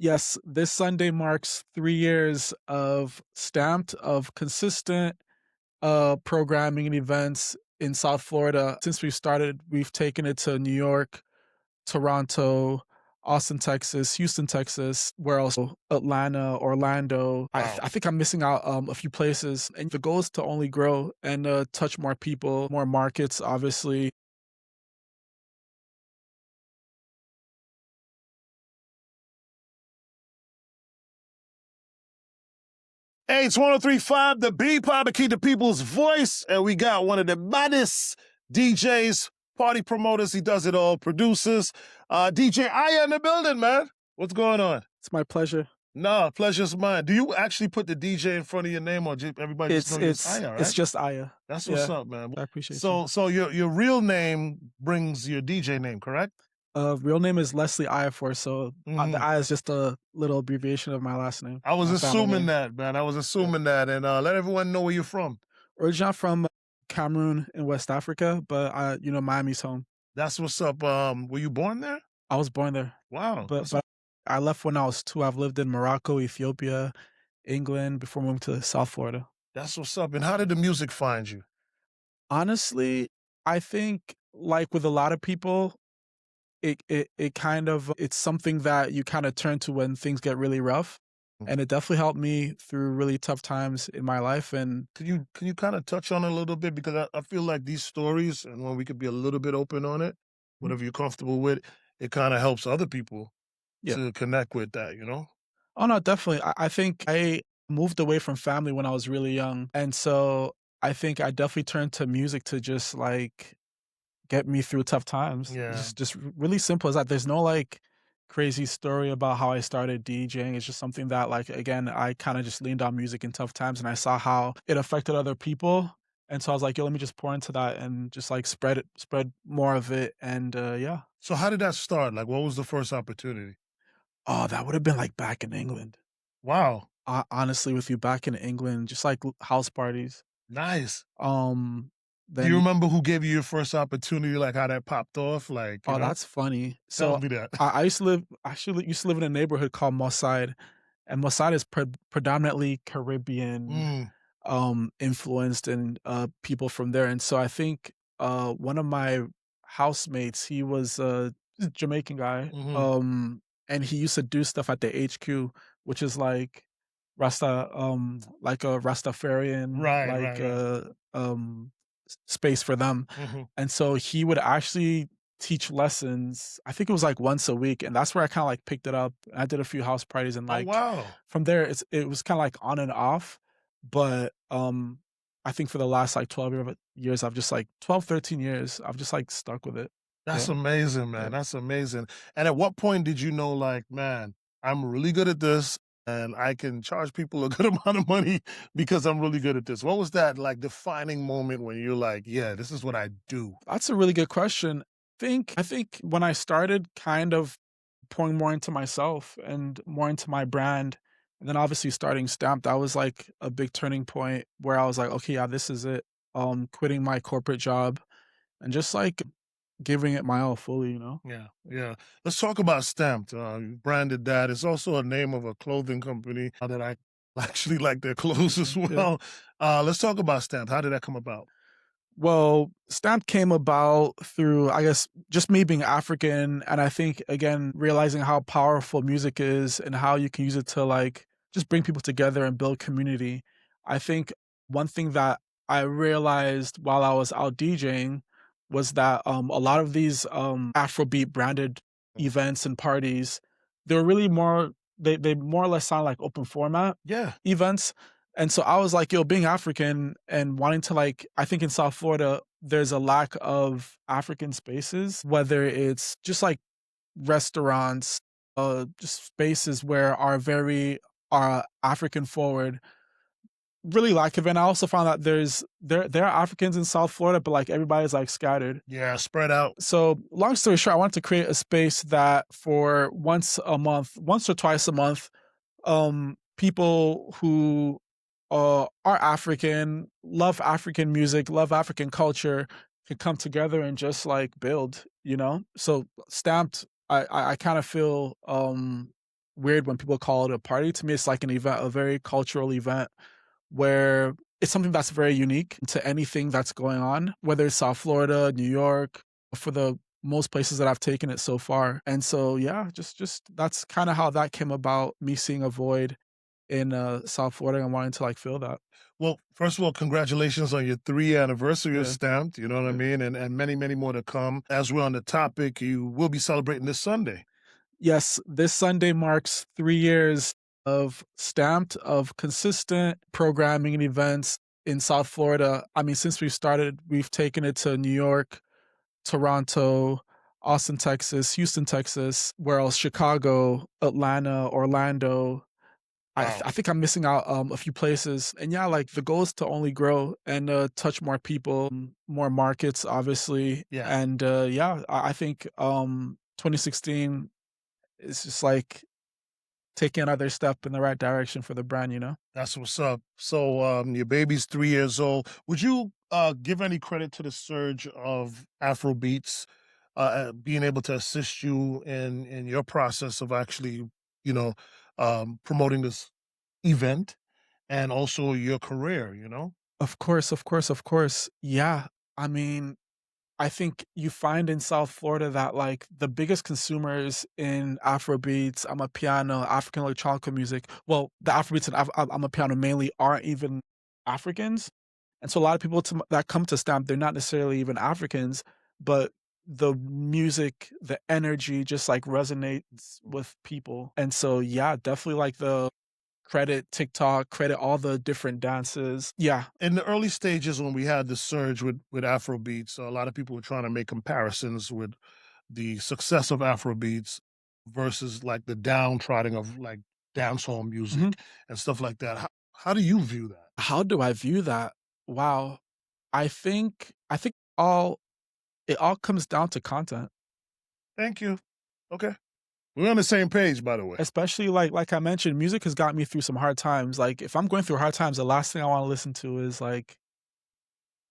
Yes, this Sunday marks 3 years of stamped, of consistent, programming and events in South Florida. Since we started, we've taken it to New York, Toronto, Austin, Texas, Houston, Texas, where else? Atlanta, Orlando. Wow. I think I'm missing out, a few places, and the goal is to only grow and, touch more people, more markets, obviously. Hey, it's 1035, the B Pod to keep the people's voice. And we got one of the baddest DJs, party promoters. He does it all, producers. DJ Aya in the building, man. What's going on? It's my pleasure. No, pleasure's mine. Do you actually put the DJ in front of your name, or everybody just It's know you as it's Aya, it's right? just Aya. That's what's Yeah, up, man. I appreciate you. So your real name brings your DJ name, correct? Real name is Leslie Ifor, so, the Mhm. I is just a little abbreviation of my last name, I was my family assuming name. that, man. I was Yeah. assuming that. And let everyone know where you're from. Originally, I'm from Cameroon in West Africa, but Miami's home. That's what's up. Were you born there? I was born there, Wow. but I left when I was 2. I've lived in Morocco, Ethiopia, England before moving to South Florida. That's what's up. And how did the music find you? Honestly, I think, like with a lot of people, it kind of it's something that you kinda turn to when things get really rough, Mm. and it definitely helped me through really tough times in my life, and Can you kind of touch on it a little bit? Because I feel like these stories, and when we could be a little bit open on it, Mhm. whatever you're comfortable with, it kind of helps other people Yeah. to connect with that, you know? Oh, no, definitely. I think I moved away from family when I was really young, and so I think I definitely turned to music to just, like, get me through tough times. Yeah. Just really simple as that. There's no, like, crazy story about how I started DJing. It's just something that, like, again, I kinda just leaned on music in tough times, and I saw how it affected other people, and so I was like, "Yo, let me just pour into that and just, like, spread more of it," and, yeah. So how did that start? Like, what was the first opportunity? Oh, that would've been, like, back in England. Wow. Honestly, with you, back in England, just, like, l house parties. Nice. Um, Do you then remember who gave you your first opportunity? Like how that popped off? Like, Oh, that's funny. tell So, me that. I used to live actually used to live in a neighborhood called Mossad, and Mossad is predominantly Caribbean, Mm, influenced and, people from there, and so I think, one of my housemates, he was a Jamaican guy, hmm and he used to do stuff at the HQ, which is like like a Rastafarian, Right, like, right, right. space for them, hmm and so he would actually teach lessons, I think it was, like, once a week, and that's where I kinda, like, picked it up. I did a few house parties and, Oh, like, wow. from there, it was kinda, like, on and off, but, I think for the last, like, 12 years, I've just, like 12, 13 years, I've just, like, stuck with it. That's Yeah, amazing, yeah. man. That's amazing. And at what point did you know, like, man, I'm really good at this and I can charge people a good amount of money because I'm really good at this? What was that like defining moment when you're like, yeah, this is what I do? That's a really good question. I think when I started kind of pouring more into myself and more into my brand, and then obviously starting Stamp, that was like a big turning point where I was like, okay, yeah, this is it. Quitting my corporate job and just like giving it my all fully. Yeah, yeah. Let's talk about Stamped. You branded that. It's also a name of a clothing company that I actually like their clothes as Yeah. well. Let's talk about Stamped. How did that come about? Well, Stamp came about through, I guess, just me being African, and I think again realizing how powerful music is and how you can use it to like just bring people together and build community. I think one thing that I realized while I was out DJing was that a lot of these Afrobeat branded events and parties, they're really more they more or less sound like open format Yeah. events, and so I was like, yo, being African and wanting to like, I think in South Florida, there's a lack of African spaces, whether it's just like restaurants, just spaces where are very African forward. Really like it. And I also found out there are Africans in South Florida, but like everybody's like scattered. Yeah. Spread out. So long story short, I wanted to create a space that for once or twice a month, people who are African, love African music, love African culture, can come together and just like build. So Stamped, I kind of feel weird when people call it a party. To me, it's like an event, a very cultural event where it's something that's very unique to anything that's going on, whether it's South Florida, New York, for the most places that I've taken it so far. And so, yeah, just that's kind of how that came about. Me seeing a void in South Florida and wanting to like fill that. Well, first of all, congratulations on your 3-year anniversary of Yeah, Stamped. You know what I yeah. mean? And many, many more to come. As we're on the topic, you will be celebrating this Sunday. Yes, this Sunday marks 3 years of Stamped, of consistent programming and events in South Florida. I mean, since we've started, we've taken it to New York, Toronto, Austin, Texas, Houston, Texas, where else? Chicago, Atlanta, Orlando. Wow. I think I'm missing out a few places. And yeah, like the goal is to only grow and touch more people, more markets, obviously. Yeah. And yeah, I think 2016 is just like taking another step in the right direction for the brand, you know? That's what's up. So, your baby's 3 years old. Would you give any credit to the surge of Afro beats being able to assist you in your process of actually, you know, promoting this event and also your career? You know. Of course, of course, of course. Yeah. I mean, I think you find in South Florida that like the biggest consumers in Afrobeats, I'm a piano, African electronic music. Well, the Afrobeats and I'm a piano mainly aren't even Africans, and so a lot of people that come to Stamp, they're not necessarily even Africans, but the music, the energy, just like resonates with people, and so yeah, definitely like the credit TikTok, credit all the different dances. Yeah. In the early stages when we had the surge with Afro beats, a lot of people were trying to make comparisons with the success of Afro beats versus like the downtrodden of like dancehall Mhm. music and stuff like that. How do you view that? How do I view that? Wow. I think all it all comes down to content, Thank you. Okay. We're on the same page, by the way. especially like I mentioned, music has got me through some hard times. Like if I'm going through hard times, the last thing I want to listen to is like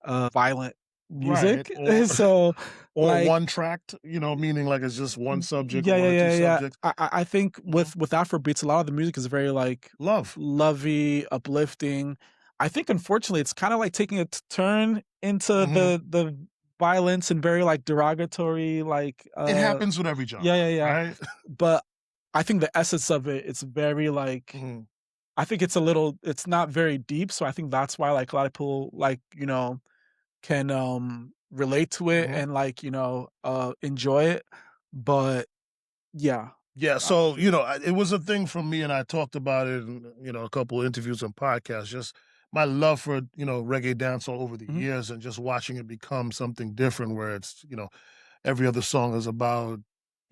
violent Right. music. Or So or like one tracked, meaning like it's just one subject or yeah, one yeah, or two yeah, yeah. subjects. I think Mhm. with Afrobeats, a lot of the music is very like Love. lovey, uplifting. I think unfortunately it's kind of like taking a turn into Mhm. the violence and very like derogatory, like It happens with every yeah, genre, yeah, yeah. right? But I think the essence of it, it's very like Mhm. I think it's a little it's not very deep. So I think that's why like a lot of people like, can relate to it Mhm. and like, enjoy it. But yeah. Yeah, Uh, so, it was a thing for me, and I talked about it in, a couple of interviews and podcasts, just my love for, reggae dancehall over the mhm. years and just watching it become something different where it's, every other song is about,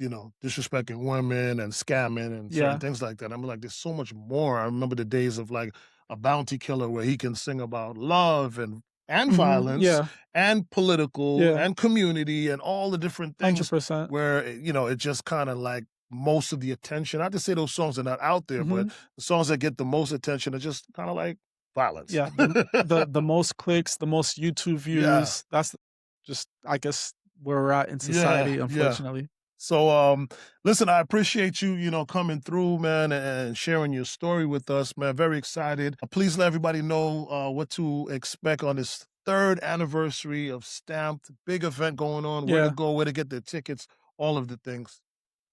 disrespecting women and scamming and certain Yeah. things like that. I'm like, there's so much more. I remember the days of like a bounty killer where he can sing about love and Mhm. violence Yeah. and political Yeah. and community and all the different things 100%. where it just kind of like most of the attention. Not to say those songs are not out there, but Mhm. the songs that get the most attention are just kind of like violence. Yeah. The most clicks, the most YouTube Yeah, views, that's just I guess where we're at in yeah, society, yeah. unfortunately. So, listen, I appreciate you, coming through, man, and sharing your story with us, man. Very excited. Please let everybody know what to expect on this third anniversary of Stamped. Big event going on. Where to Yeah. go, where to get the tickets, all of the things.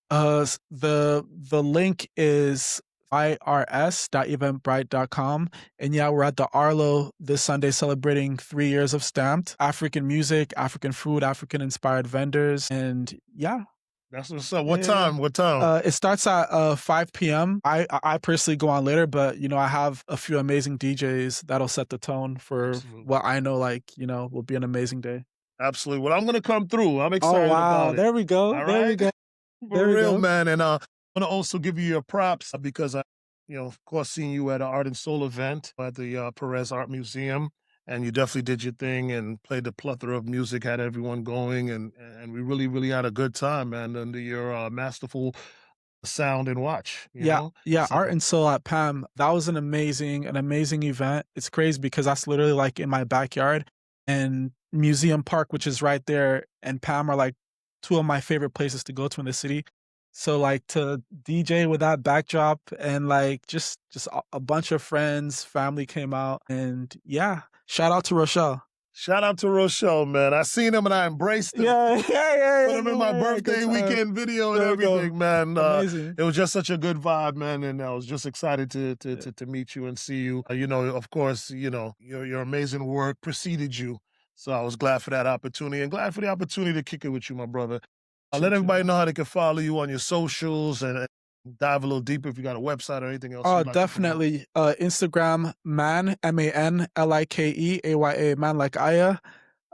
The link is irs.eventbrite.com. And yeah, we're at the Arlo this Sunday celebrating 3 years of Stamped. African music, African food, African inspired vendors. And yeah, That's what's up. yeah, What yeah, yeah. time? What time? It starts at 5 p.m. I personally go on later, but I have a few amazing DJs that'll set the tone for Absolutely. what I know, like, will be an amazing day. Absolutely. Well, I'm gonna come through. I'm Oh excited wow. about it. There we go. All There we right? go. For There we real, go. man. And I want to also give you your props because I, of course, seeing you at an Art and Soul event at the Perez Art Museum, and you definitely did your thing and played a plethora of music, had everyone going, and we really, really had a good time, man, under your masterful sound and watch. Yeah, yeah, So Art and Soul at PAM. That was an amazing event. It's crazy because that's literally like in my backyard, and Museum Park, which is right there, and PAM are like two of my favorite places to go to in the city. So like to DJ with that backdrop and like just a bunch of friends, family came out, and yeah, shout out to Rochelle. Shout out to Rochelle, man. I seen him and I embraced him. Yeah, yeah, yeah, Put yeah, him in my yeah, good birthday time. weekend video and There you go. everything, man. Amazing. It was just such a good vibe, man, and I was just excited to meet you and see you. You know, of course, you know your amazing work preceded you, so I was glad for that opportunity and glad for the opportunity to kick it with you, my brother. Let everybody know how they can follow you on your socials and dive a little deeper if you got a website or anything else Oh, you'd like to promote. definitely. Instagram, man, Manlikeaya, man like Aya.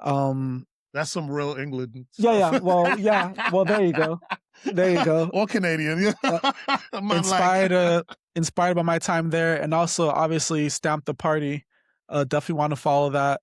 Um, That's some real England yeah, stuff. yeah. Well, there you go. There you go. Or Canadian, Uh, yeah. Man, like. inspired by my time there, and also obviously Stamp the Party. Definitely want to follow that.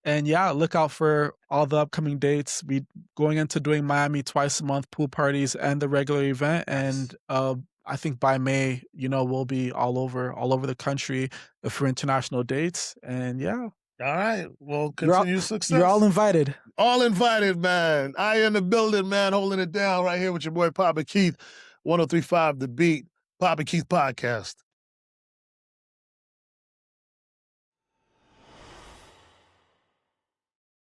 And yeah, look out for all the upcoming dates. We going into doing Miami twice a month, pool parties and the regular event. Nice. And I think by May, we'll be all over the country for international dates. And yeah, All right. Well, you're all continue you're all success. invited. All invited, man. I in the building, man, holding it down right here with your boy Papa Keith, 103.5 The Beat, Papa Keith Podcast.